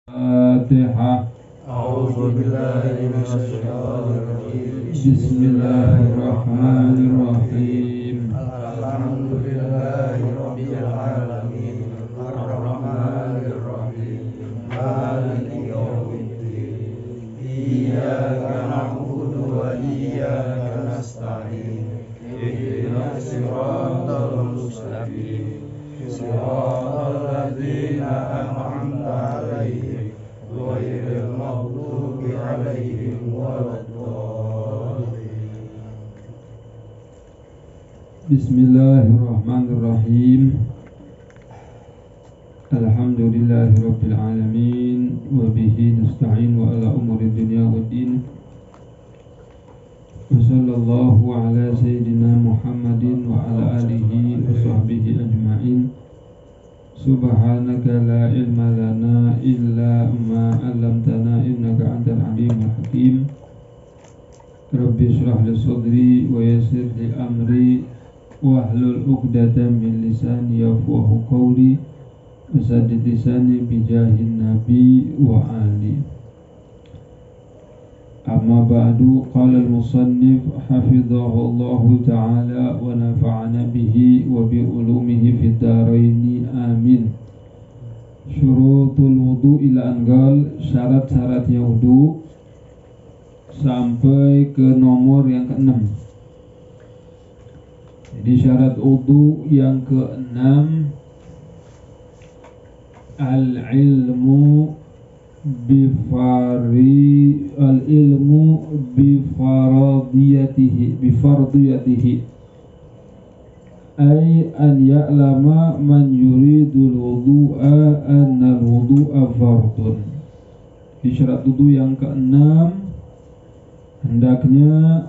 Al-Fatihah. A'udzu billahi minasyaitonir rajim. Bismillahirrahmanirrahim. Alhamdulillahi rabbil alamin. Ar-rahmanir rahim. Maliki yaumiddin. Iyyaka na'budu wa iyyaka nasta'in. Ihdinas siratal mustaqim. Siratal ladzina an'amta 'alaihim ghairil maghdubi 'alaihim waladdallin. Bismillahirrahmanirrahim. Alhamdulillahirabbil alamin wa bihi nasta'in wa ala umuri dunya waddin. Wa sallallahu ala sayyidina Muhammadin wa ala alihi wa sahbihi ajma'in. Subhanaka la ilma lana illa ma 'allamtana innaka antal alimul hakim. Rabbi shrah li sadri wa yassir li amri wahlul 'uqdatam min lisani yafqahu qawli wasaddid lisani bijahin nabi wa ali. Amma ba'du, qala al-musannif hafizahullahu ta'ala wa nafa'ana bihi wa bi ulumihi fid dharain amin. Syurutul wudu ila anggal, syarat-syaratnya wudu sampai ke nomor yang ke-6. Jadi syarat wudu yang ke-6, al-ilmu bifardiyatihi ay an ya'lama man yuridul wudu'a anna al-wudu'a fardun. Di syarat wudu yang ke-6, hendaknya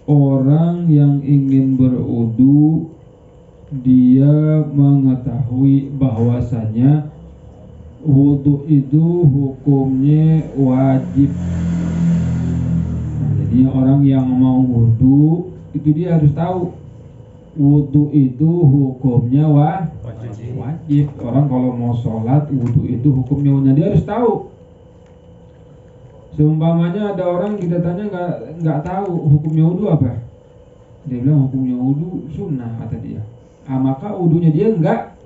orang yang ingin berwudu dia mengetahui bahwasanya wudu itu hukumnya wajib. Nah, jadi orang yang mau wudu itu dia harus tahu wudu itu hukumnya wajib. Orang kalau mau sholat wudu itu hukumnya dia harus tahu. Seumpamanya ada orang kita tanya nggak tahu hukumnya wudu apa, dia bilang hukumnya wudu sunnah kata dia. Maka wudunya dia nggak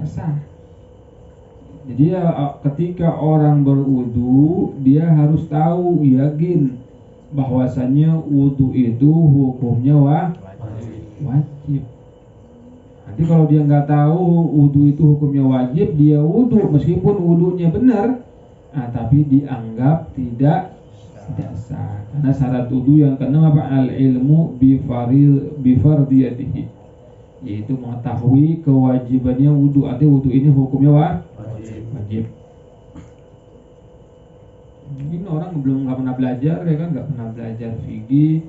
sah. Jadi ketika orang berwudu dia harus tahu yakin bahwasanya wudu itu hukumnya wajib. Nanti kalau dia nggak tahu wudu itu hukumnya wajib, dia wudu meskipun wudunya benar, tapi dianggap tidak sah. Karena syarat wudu yang keenam apa? Al-ilmu bifardiyatihi, yaitu mengetahui kewajibannya wudu. Artinya wudu ini hukumnya wajib. Mungkin orang nggak pernah belajar, ya kan, nggak pernah belajar fikih,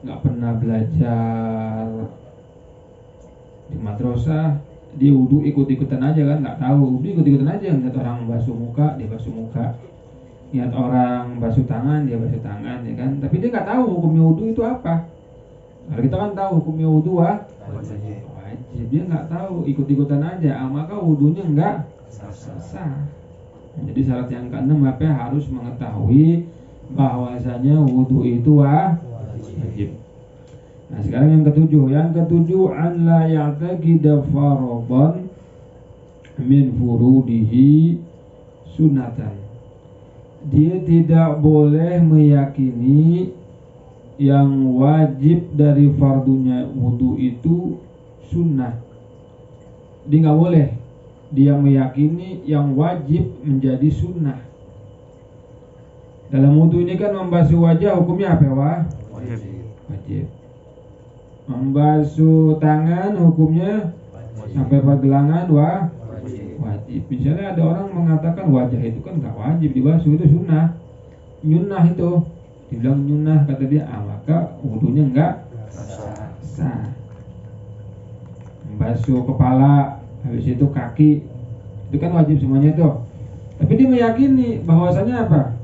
nggak pernah belajar di madrasah, dia wudu ikut-ikutan aja kan, nggak tahu, wudu ikut-ikutan aja. Lihat orang basuh muka, dia basuh muka. Lihat orang basuh tangan, dia basuh tangan, ya kan. Tapi dia nggak tahu hukumnya wudu itu apa. Kalau kita kan tahu hukumnya wudu wajib. Dia nggak tahu, ikut-ikutan aja, maka wudunya nggak sah. Jadi syarat yang ke-6 apa? Harus mengetahui bahwasanya wudu itu wajib. Nah, sekarang yang ketujuh. An la ya'taqida faradan min furudihi sunatan. Dia tidak boleh meyakini yang wajib dari fardunya wudu itu sunnah. Dia nggak boleh dia meyakini yang wajib menjadi sunnah. Dalam wudu ini kan membasuh wajah hukumnya apa? Wajib. Membasuh tangan hukumnya sampai pergelangan wajib. Misalnya ada orang mengatakan wajah itu kan nggak wajib dibasuh, itu sunnah. Nyunnah itu, dibilang nyunnah kata dia, maka wudunya nggak sah. Membasuh kepala, habis itu kaki, itu kan wajib semuanya tuh. Tapi dia meyakini bahwasanya apa?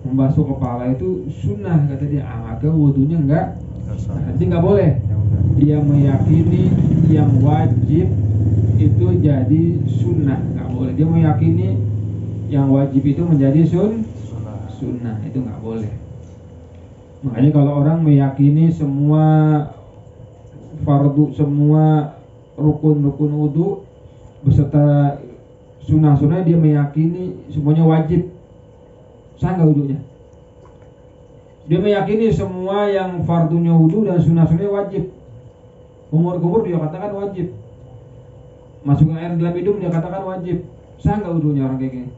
Membasuh kepala itu sunnah kata dia, maka wudunya enggak sah. Nanti nggak boleh. Dia meyakini yang wajib itu jadi sunnah, nggak boleh. Dia meyakini yang wajib itu menjadi sunnah, itu nggak boleh. Makanya kalau orang meyakini semua fardu, semua rukun-rukun wudu beserta sunnah-sunnah, dia meyakini semuanya wajib, sah nggak wudunya? Dia meyakini semua yang fardunya wudu dan sunnah-sunnahnya wajib. Kumur-kumur dia katakan wajib. Masukkan air dalam hidung dia katakan wajib. Sah nggak wudunya orang kayak gini?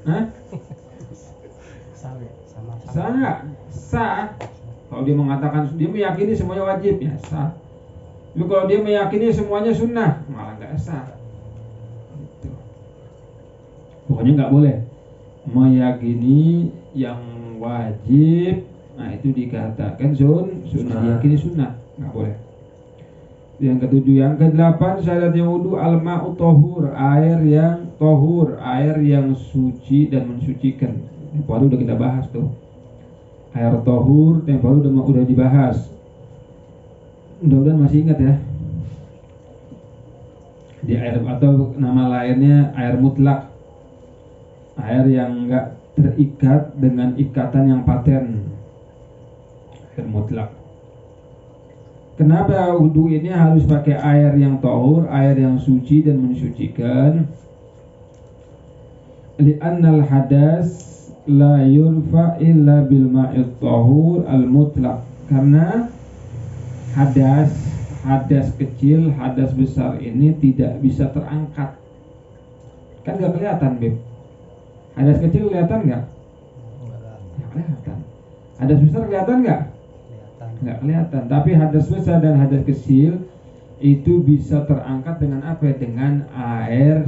Hah? Sah nggak? Sah. Kalau dia mengatakan, dia meyakini semuanya wajib, ya sah. Tapi kalau dia meyakini semuanya sunnah, malah nggak sah. Gitu. Pokoknya nggak boleh meyakini yang wajib, nah itu dikatakan sunnah, diyakini sunnah, nggak boleh. Yang ketujuh, yang kedelapan, syaratnya wudu al-ma'u tohur, air yang tohur, air yang suci dan mensucikan. Baru udah kita bahas tuh. Air tohur, yang baru udah dibahas. Mudah-mudahan masih ingat ya. Di air, atau nama lainnya air mutlak, air yang enggak terikat dengan ikatan yang paten, air mutlak. Kenapa wudu ini harus pakai air yang tohur, air yang suci dan mensucikan? Li'annal hadas la yurfa illa bil ma'id tohur al mutlak. Karena hadas kecil, hadas besar ini tidak bisa terangkat. Kan gak kelihatan, Beb. Hadas kecil kelihatan gak? Gak kelihatan. Hadas besar kelihatan gak? Nggak kelihatan. Tapi hadas besar dan hadas kecil itu bisa terangkat dengan apa? Dengan air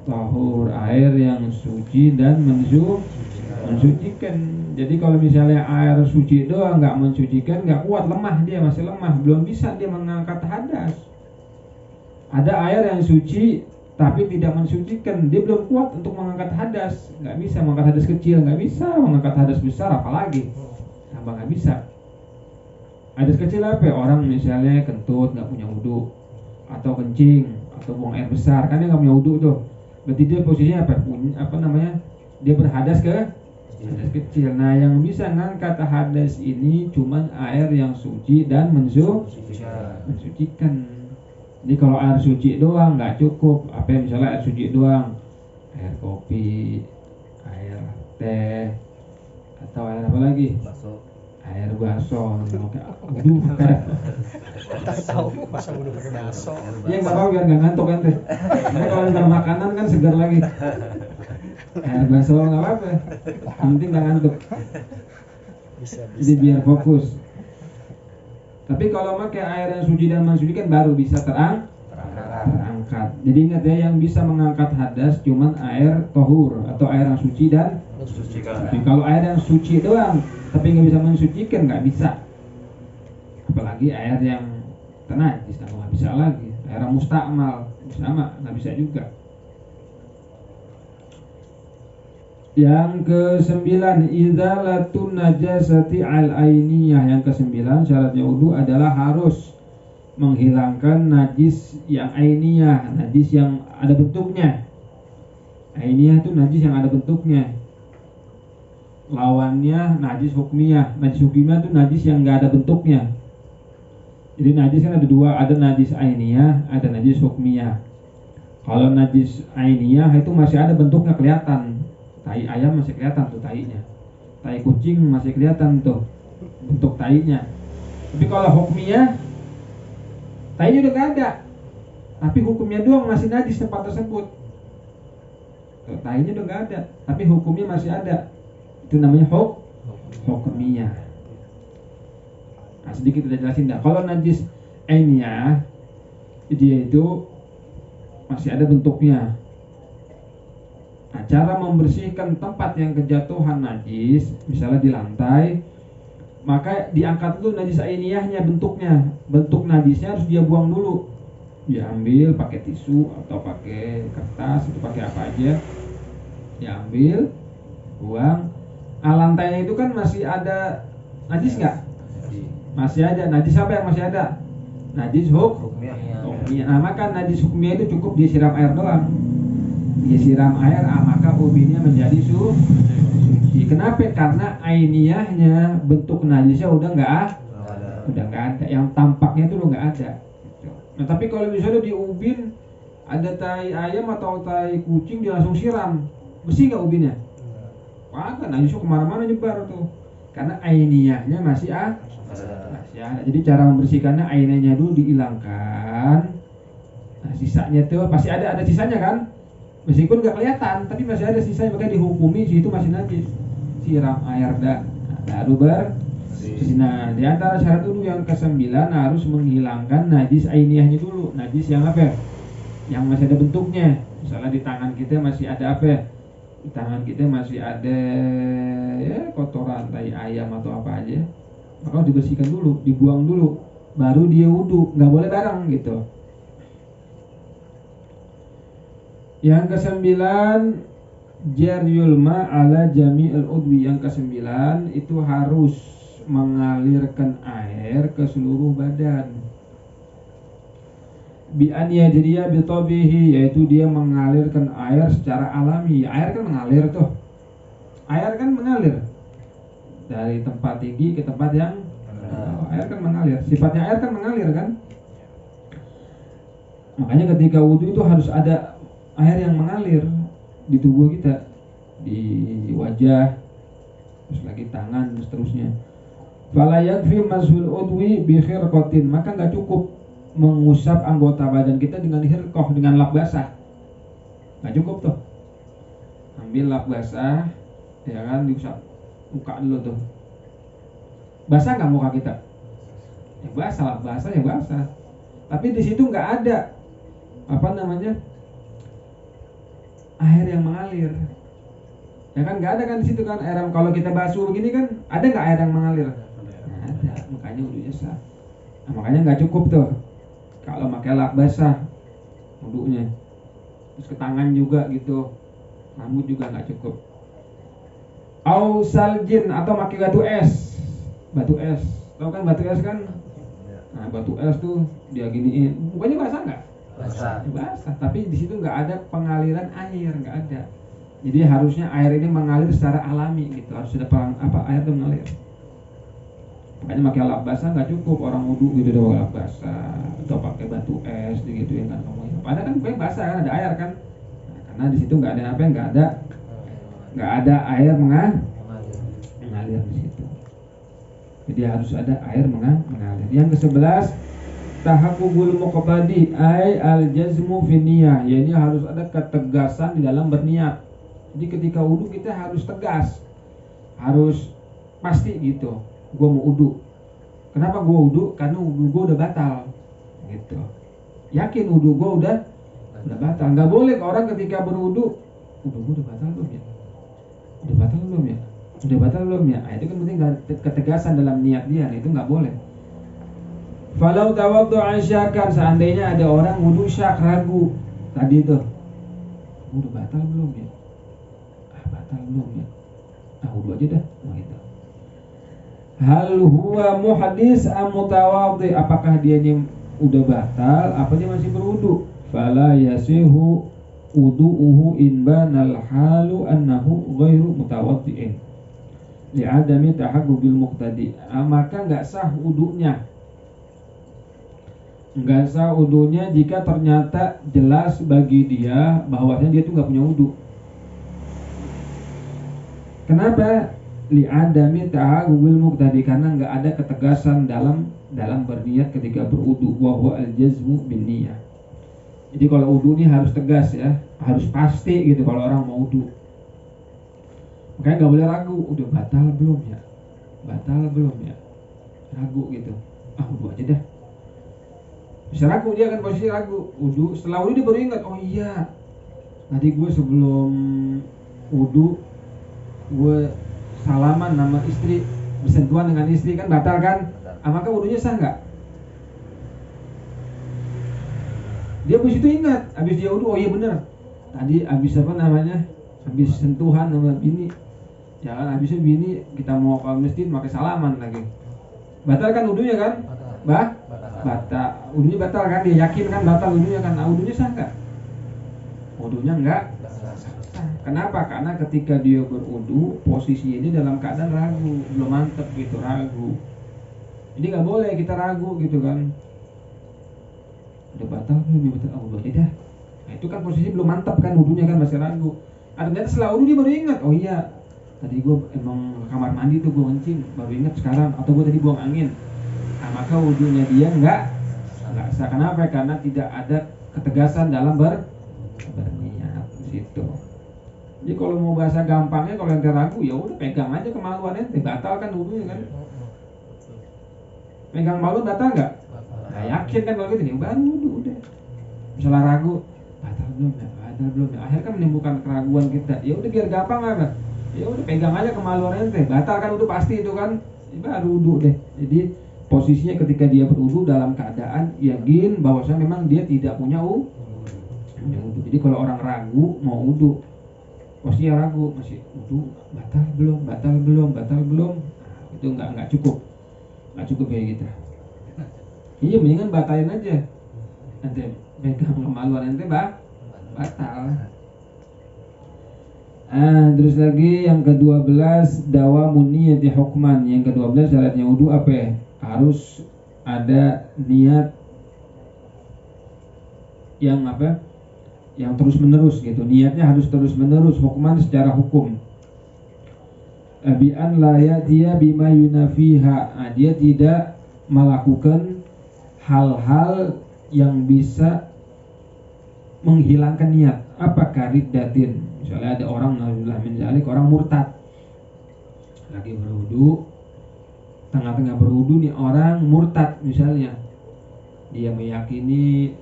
tohur, air yang suci dan mensucikan. Jadi kalau misalnya air suci doang nggak mensucikan, nggak kuat, lemah, dia masih lemah, belum bisa dia mengangkat hadas. Ada air yang suci tapi tidak mensucikan, dia belum kuat untuk mengangkat hadas, nggak bisa mengangkat hadas kecil, nggak bisa mengangkat hadas besar, apalagi tambah nggak bisa. Hadas kecil apa? Orang misalnya kentut, nggak punya wudu, atau kencing, atau buang air besar, kan dia nggak punya wudu tuh. Berarti dia posisinya apa namanya? Dia berhadas ke hadas kecil. Nah, yang bisa ngangkat hadas ini cuman air yang suci dan mensucikan. Jadi kalau air suci doang nggak cukup. Apa misalnya air suci doang, air kopi, air teh, atau air apa lagi? Air baso, wudu tahu masa wudu pakai baso. Ya nggak apa biar nggak ngantuk kan teh. Tapi kalau dalam makanan kan segar lagi. Air baso nggak apa-apa, yang penting nggak ngantuk. Jadi biar fokus. Tapi kalau pakai air yang suci dan mensucikan baru bisa terangkat. Jadi ingat ya, yang bisa mengangkat hadas cuman air tohur atau air yang suci dan mensucikan. Kalau air yang suci doang tapi nggak bisa mensucikan, nggak bisa. Apalagi air yang najis, nggak bisa lagi. Air yang mustakmal sama nggak bisa juga. Yang ke-9, izalatun najasati al-ainiyah. Yang ke-9, syaratnya wudu adalah harus menghilangkan najis yang ainiyah, najis yang ada bentuknya. Ainiyah itu najis yang ada bentuknya. Lawannya najis hukmiyah. Najis hukmiyah itu najis yang nggak ada bentuknya. Jadi najis kan ada dua, ada najis ainiyah, ada najis hukmiyah. Kalau najis ainiyah itu masih ada bentuknya, kelihatan. Tai ayam masih kelihatan tuh tainya. Tai kucing masih kelihatan tuh bentuk tainya. Tapi kalau hukmiyah, tainya udah nggak ada, tapi hukumnya doang masih najis tempat tersebut. Tainya udah nggak ada, tapi hukumnya masih ada. Itu namanya hukmiyah. Nah, sedikit kita jelasin dah. Kalau najis ainiyah, dia itu masih ada bentuknya. Nah, cara membersihkan tempat yang kejatuhan najis, misalnya di lantai, maka diangkat dulu najis ainiyahnya, bentuknya. Bentuk najisnya harus dia buang dulu. Diambil pakai tisu atau pakai kertas, itu pakai apa aja. Diambil, buang. Nah, lantainya itu kan masih ada najis nggak? Masih ada. Najis apa yang masih ada? Najis hukmiyah. Nah, maka najis hukmiyah itu cukup disiram air doang. disiram air, maka ubinya menjadi suci. Kenapa? Karena ainiyahnya, bentuk najisnya udah nggak ada. Yang tampaknya itu udah nggak ada. Nah tapi kalau misalnya di ubin ada tai ayam atau tai kucing, dia langsung siram, bersih nggak ubinnya? Wah, kan najisnya kemana-mana nyebar tuh. Karena ainiyahnya masih ada. Jadi cara membersihkannya, ainiyahnya dulu dihilangkan. Nah, sisanya tuh pasti ada sisanya kan? Meskipun nggak kelihatan, tapi masih ada sisanya, makanya dihukumi situ masih najis. Siram air dah, baru bersih. Nah, di antara syarat wudu yang ke-9 harus menghilangkan najis ainiyahnya dulu. Najis yang apa? Yang masih ada bentuknya. Misalnya di tangan kita masih ada apa? Di tangan kita masih ada ya kotoran tai ayam atau apa aja. Maka dibersihkan dulu, dibuang dulu, baru dia wudu. Nggak boleh bareng gitu. Yang ke-9, jaryul ma' ala jami'il udwi. Yang ke-9 itu harus mengalirkan air ke seluruh badan. Bi an yajriya bi tabihi, yaitu dia mengalirkan air secara alami. Air kan mengalir tuh. Air kan mengalir dari tempat tinggi ke tempat yang air kan mengalir. Sifatnya air kan mengalir kan? Makanya ketika wudu itu harus ada air yang mengalir di tubuh kita, di wajah, terus lagi tangan, dan seterusnya. Fala yakfi mazhul udwi bi khirqatin, maka nggak cukup mengusap anggota badan kita dengan khirqah, dengan lap basah. Nggak cukup tuh. Ambil lap basah, ya kan, diusap muka dulu tuh. Basah nggak muka kita? Ya basah, lap basah ya basah. Tapi di situ nggak ada apa namanya, air yang mengalir. Ya kan nggak ada kan di situ kan air. Kalau kita basuh begini kan ada nggak air yang mengalir? Nah, ada, makanya wudunya sah. Nah, makanya nggak cukup tuh kalau pakai lap basah wudunya. Terus ke tangan juga gitu, rambut juga nggak cukup. Au saljin, atau pakai batu es. Batu es, tahu kan batu es kan? Nah, batu es tuh dia giniin, mukanya basah nggak? Basah, tapi di situ nggak ada pengaliran air, nggak ada. Jadi harusnya air ini mengalir secara alami gitu, harus ada air itu mengalir. Makanya pakai lap basah nggak cukup, orang wudu gitu doang lap basah, atau pakai batu es gitu ya kan ngomongnya. Padahal kan pakai basah kan ada air kan? Nah, karena di situ nggak ada apa, nggak ada air mengalir di situ. Jadi harus ada air mengalir. Yang ke-11, tahaqqubul muqtadi ay al-jazmu fi niyah, yaitu harus ada ketegasan di dalam berniat. Jadi ketika wudu kita harus tegas, harus pasti gitu. Gua mau wudu. Kenapa gua wudu? Karena wudu gua udah batal. Gitu. Yakin wudu gua udah batal. Enggak boleh orang ketika berwudu, wudu gua udah batal belum ya? Udah batal belum ya? Udah batal belum ya? Nah, itu kan penting ketegasan dalam niat dia, itu nggak boleh. Falau tawaddu'a syakan, seandainya ada orang wudu syak, ragu tadi itu, udah batal belum ya? Batal belum ya? Wudu aja dah, gitu. Hal huwa muhdis am mutawaddi, apakah dia ini udah batal, apa dia masih berwudu? Fala yasihu wudu'uhu in banal halu annahu ghairu mutawaddi'in li'adami tahaqquqil muqtadi. Maka enggak sah wudunya. Enggak sah wudunya jika ternyata jelas bagi dia bahwasanya dia itu enggak punya wudu. Kenapa? Li'adami tahaqquqil muqtadi, karena enggak ada ketegasan dalam berniat ketika berwudu. Wa huwa al-jazmu bin niyah. Jadi kalau wudu ini harus tegas ya, harus pasti gitu kalau orang mau wudu. Makanya nggak boleh ragu, udah batal belum ya? Batal belum ya? Ragu gitu. Wudu aja dah. Bisa ragu, dia kan posisi ragu. Wudu, setelah wudu dia baru ingat, oh iya, tadi gue sebelum wudu gue salaman sama istri, bersentuhan dengan istri, kan batal kan? Maka wudunya sah nggak? Dia habis itu ingat, habis dia wudu, oh iya bener, tadi habis apa namanya, habis sentuhan sama bini, ya kan, habisnya bini kita mau ke masjid pakai salaman lagi, batal kan wudunya kan? Batal, wudunya batal kan, dia yakin kan batal wudunya kan? Wudunya sah nggak? wudunya enggak sah. Kenapa? Karena ketika dia berwudu posisi ini dalam keadaan ragu, belum mantep gitu, ragu. Jadi nggak boleh kita ragu gitu kan. Udah batal belum? Ya batal. Oh dah. Nah itu kan posisi belum mantap kan, wudunya kan masih ragu. Ternyata setelah wudu dia baru ingat, oh iya tadi gue emang kamar mandi tuh gue kencing, baru ingat sekarang. Atau gue tadi buang angin. Nah maka wudunya dia nggak sah. Kenapa? Karena tidak ada ketegasan dalam berniat di situ. Jadi kalau mau bahasa gampangnya, kalau ente ragu ya udah pegang aja kemaluan ente, batal kan wudunya kan. Pegang malu batal nggak? Nah, yakin kan kalau gitu ya baru wudu udah. Misalnya ragu, batal belum ya. Akhirnya kan menimbulkan keraguan kita. Ya udah biar gampang kan. Ya udah pegang aja kemaluan ente, batal kan wudu pasti itu kan. Ya, baru wudu deh. Jadi posisinya ketika dia berwudu dalam keadaan yakin bahwasanya memang dia tidak punya wudu. Jadi kalau orang ragu mau wudu, posisinya ragu masih wudu, batal belum. Nah, itu nggak cukup kayak gitu. Iya mendingan batalin aja. Ente pegang kemaluan ente batal. Terus lagi yang ke-12 dawamun niyati hukman. Yang ke-12 syaratnya wudu apa ya? Harus ada niat yang apa? Yang terus menerus gitu. Niatnya harus terus menerus, hukman secara hukum. Bi an la ya'tiya bima yunafiha. Dia tidak melakukan hal-hal yang bisa menghilangkan niat. Apakah riddatin? Misalnya ada orang naudzubillah min dzalik, orang murtad. Lagi berwudu, tengah-tengah berwudu nih orang murtad misalnya. Dia meyakini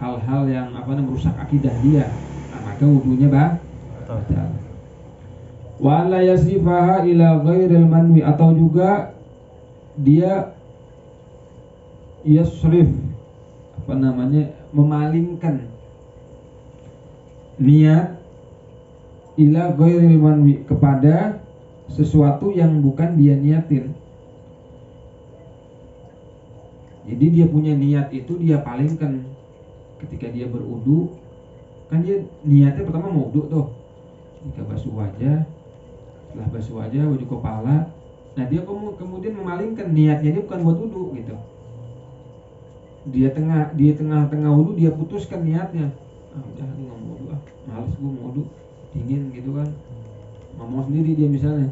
hal-hal yang merusak akidah dia. Nah, maka wudunya batal. Wa la yasrifaha ila ghairil manwi, atau juga dia yasrif memalingkan niat ila ghairil manwi, kepada sesuatu yang bukan dia niatin. Jadi dia punya niat itu dia palingkan ketika dia berwudu. Kan dia niatnya pertama mau wudu tuh, jika basuh wajah, setelah basuh wajah, wudhu kepala. Nah dia kemudian memalingkan niatnya, dia bukan buat wudu gitu. Dia tengah wudu dia putuskan niatnya. Udah aku nggak mau wudu, males gue mau wudu, dingin gitu kan. Ngomong sendiri dia misalnya.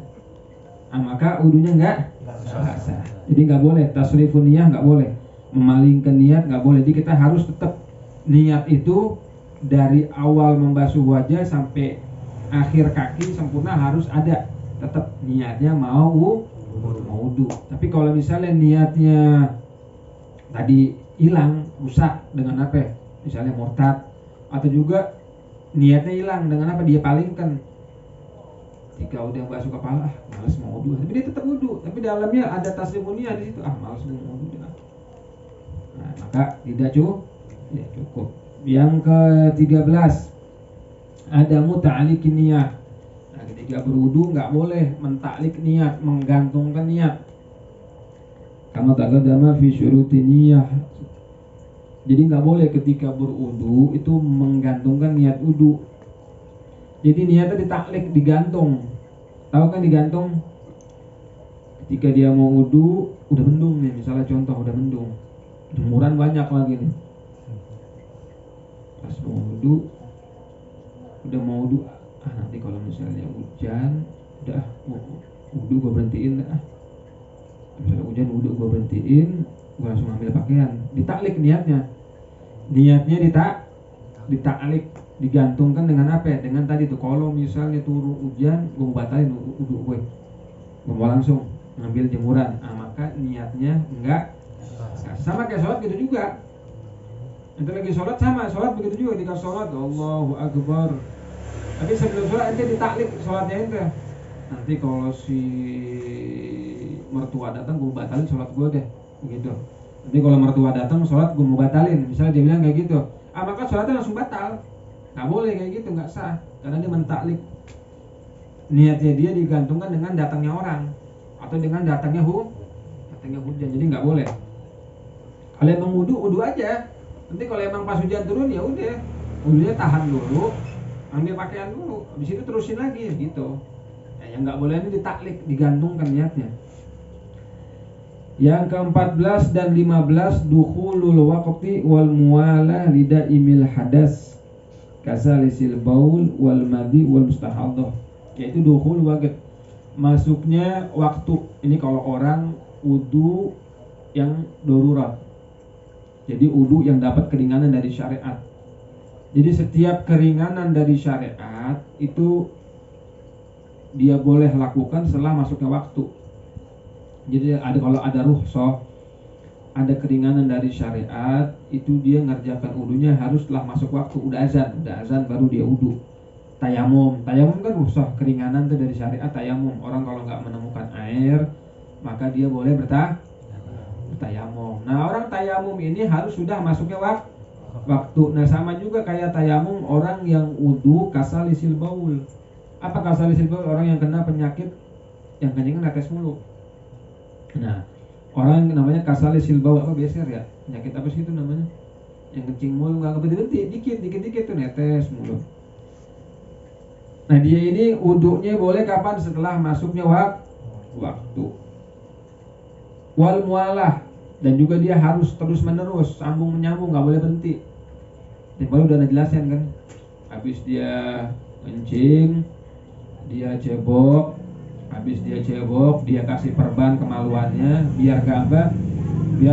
Maka wudunya nggak sah. Jadi nggak boleh tasrifun niyah, nggak boleh memalingkan niat, nggak boleh. Jadi kita harus tetap niat itu dari awal membasuh wajah sampai akhir kaki sempurna harus ada. Tetap niatnya mau wudu. Tapi kalau misalnya niatnya tadi hilang, rusak dengan apa? Misalnya murtad, atau juga niatnya hilang dengan apa? Dia palingkan. Jika udah basuh kepala, malas mau wudu. Tapi dia tetap wudu. Tapi dalamnya ada tasrifun niyah di situ. Malas mau wudu. Nah, maka tidak cukup. Yang ke-13 ada muta'alikin niyah. Nah, ketika berwudu nggak boleh mentaklik niat, menggantungkan niat. Kama taqaddama fi syurutin niyah. Jadi nggak boleh ketika berwudu itu menggantungkan niat wudu. Jadi niatnya ditaklik, digantung. Tahu kan digantung? Ketika dia mau wudu, udah mendung nih, misalnya contoh udah mendung, jemuran banyak lagi nih. Pas mau wudu, udah mau wudu, nanti kalau misalnya hujan, udah wudu gue berhentiin dah. Misalnya hujan wudu gue berhentiin, gue langsung ambil pakaian. Ditaklik niatnya ditaklik, digantungkan dengan apa ya? Dengan tadi tuh, kalau misalnya turun hujan, gue mau batalin wudu gue mau langsung ngambil jemuran. Maka niatnya enggak. Sama kayak sholat gitu juga. Ente lagi sholat sama, sholat begitu juga. Ketika sholat, Allahu Akbar, tapi sebelum sholat ente ditaklik sholatnya ente. Nanti kalau si mertua datang, gue batalin sholat gue deh, begitu. Nanti kalau mertua datang, sholat gue mau batalin. Misalnya dia bilang kayak gitu, maka sholatnya langsung batal. Nggak boleh kayak gitu, nggak sah. Karena dia mentaklik. Niatnya dia digantungkan dengan datangnya orang atau dengan datangnya hujan. Jadi nggak boleh. Kalau emang wudu aja. Nanti kalau emang pas hujan turun ya udah, wudunya tahan dulu. ambil pakaian dulu, habis itu terusin lagi gitu. Nah, yang nggak boleh ini ditaklik, digantungkan niatnya. Yang ke-14 dan 15 dukhulul waqti wal muwalah lidaimil hadas kasalisil baul wal madi wal mustahadah, yaitu dukhul waqt, masuknya waktu. Ini kalau orang wudu yang darurat, jadi wudu yang dapat keringanan dari syariat. Jadi setiap keringanan dari syariat itu dia boleh lakukan setelah masuknya waktu. Jadi kalau ada rukhsah, ada keringanan dari syariat, itu dia ngerjakan wudunya harus setelah masuk waktu. Udah azan baru dia wudu. Tayamum kan rukhsah, keringanan itu dari syariat. Tayamum, orang kalau nggak menemukan air maka dia boleh bertayamum. Nah, orang tayamum ini harus sudah masuknya waktu. Nah, sama juga kayak tayamum orang yang wudu kasalisil baul. Apa kasalisil baul? Orang yang kena penyakit yang kencingnya netes mulu. Nah, orang yang namanya kasalisil baul apa biasa ya? Penyakit apa sih itu namanya? Yang kencing mulu nggak berhenti, dikit tuh netes mulu. Nah, dia ini wudunya boleh kapan? Setelah masuknya waktu. Wal mualah, dan juga dia harus terus menerus, sambung menyambung, nggak boleh berhenti. Dan baru udah jelasin kan, habis dia kencing, dia cebok, dia kasih perban kemaluannya, biar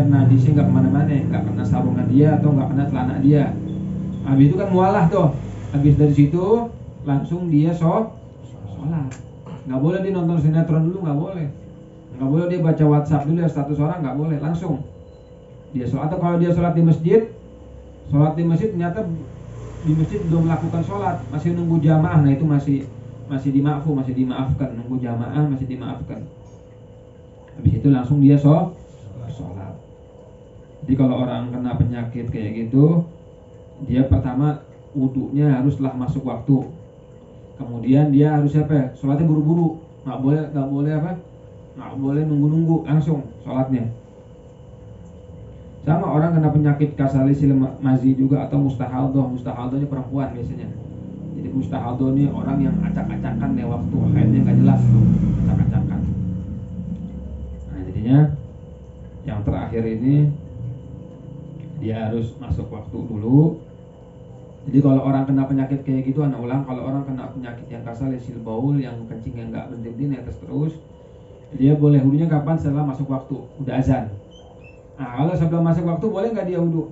najisnya nggak kemana-mana, nggak kena sarungan dia atau nggak kena celana dia. Habis itu kan mualah tuh, habis dari situ langsung dia sholat. Nggak boleh dia nonton sinetron dulu, nggak boleh dia baca WhatsApp dulu ya, status orang, nggak boleh, langsung dia sholat. Atau kalau dia sholat di masjid ternyata di masjid belum melakukan sholat, masih nunggu jamaah, nah itu masih dimaafkan, nunggu jamaah masih dimaafkan. Habis itu langsung dia sholat. Jadi kalau orang kena penyakit kayak gitu, dia pertama wudunya harus setelah masuk waktu. Kemudian dia harus sholatnya buru-buru, nggak boleh nunggu langsung sholatnya. Sama orang kena penyakit kasalisil mazi juga atau mustahadohnya perempuan biasanya. Jadi mustahadoh ini orang yang acak-acakan ya, waktu haidnya nggak jelas tuh, acak-acakan. Nah, jadinya yang terakhir ini dia harus masuk waktu dulu. Jadi kalau orang kena penyakit kayak gitu, kalau orang kena penyakit yang kasalisil baul, yang kencingnya nggak berhenti netes terus, dia boleh wudunya kapan? Setelah masuk waktu, udah azan. Nah, kalau sebelum masuk waktu boleh nggak dia wudu?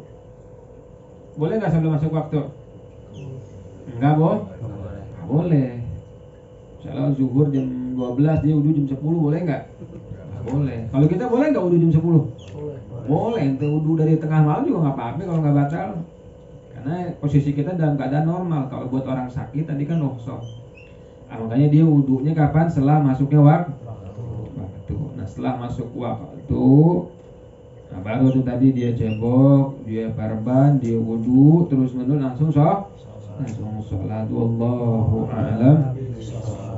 Boleh nggak sebelum masuk waktu? Enggak boleh. Misalnya zuhur jam 12, dia wudu jam 10, boleh nggak? Boleh. Kalau kita boleh nggak wudu jam 10? Boleh. Ente wudu dari tengah malam juga nggak apa-apa kalau nggak batal. Karena posisi kita dalam keadaan normal. Kalau buat orang sakit tadi kan rukhsah. Makanya dia wudunya kapan? Setelah masuknya waktu. Nah, setelah masuk waktu, nah baru tuh tadi dia cebok, dia perban, dia wudu, terus langsung sholat. Wallahu a'lam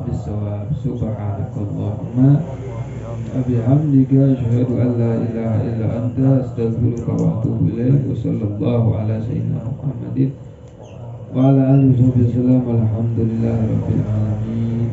bishawab. Subhanakallahumma wa bihamdika asyhadu an la ilaha illa anta astaghfiruka wa atubu ilaik. Wa sallallahu ala sayyidina Muhammadin wa ala alihi wa sahbihi wasallam. Alhamdulillahirabbil alamin.